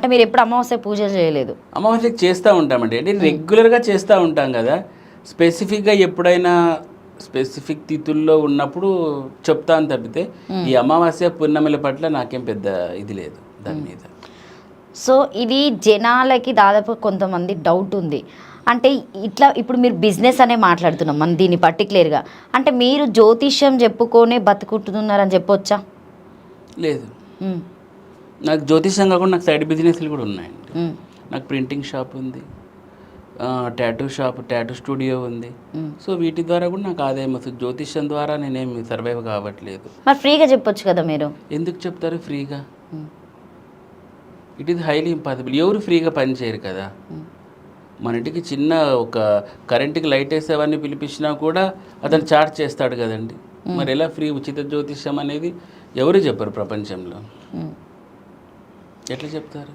అంటే మీరు ఎప్పుడు అమావాస్య పూజ చేయలేదు? అమావాస్యకి చేస్తూ ఉంటామండి, అంటే రెగ్యులర్గా చేస్తూ ఉంటాం కదా. స్పెసిఫిక్గా ఎప్పుడైనా స్పెసిఫిక్ తిథుల్లో ఉన్నప్పుడు చెప్తాను తప్పితే ఈ అమావాస్య పూర్ణమిల పట్ల నాకేం పెద్ద ఇది లేదు దాని మీద. సో ఇది జనాలకి దాదాపు కొంతమంది డౌట్ ఉంది. అంటే ఇట్లా ఇప్పుడు మీరు బిజినెస్ అనే మాట్లాడుతున్నాం మనం దీన్ని పర్టికులర్గా, అంటే మీరు జ్యోతిష్యం చెప్పుకొనే బతుకుంటున్నారని చెప్పొచ్చా? లేదు, నాకు జ్యోతిష్యం కాకుండా నాకు సైడ్ బిజినెస్లు కూడా ఉన్నాయండి. నాకు ప్రింటింగ్ షాప్ ఉంది, టాటూ స్టూడియో ఉంది. సో వీటి ద్వారా కూడా నాకు ఆదాయం వస్తుంది. జ్యోతిష్యం ద్వారా నేనేమి సర్వైవ్ కావట్లేదు. మరి ఫ్రీగా చెప్పొచ్చు కదా మీరు? ఎందుకు చెప్తారు ఫ్రీగా? It is highly impossible. ఎవరు ఫ్రీగా పని చేయరు కదా. మన ఇంటికి చిన్న ఒక కరెంటుకి లైట్ వేసేవాడిని పిలిపించినా కూడా అతను చార్జ్ చేస్తాడు కదండి. మరి ఎలా ఫ్రీ ఉచిత జ్యోతిష్యం అనేది ఎవరు చెప్పరు ప్రపంచంలో, ఎట్లా చెప్తారు?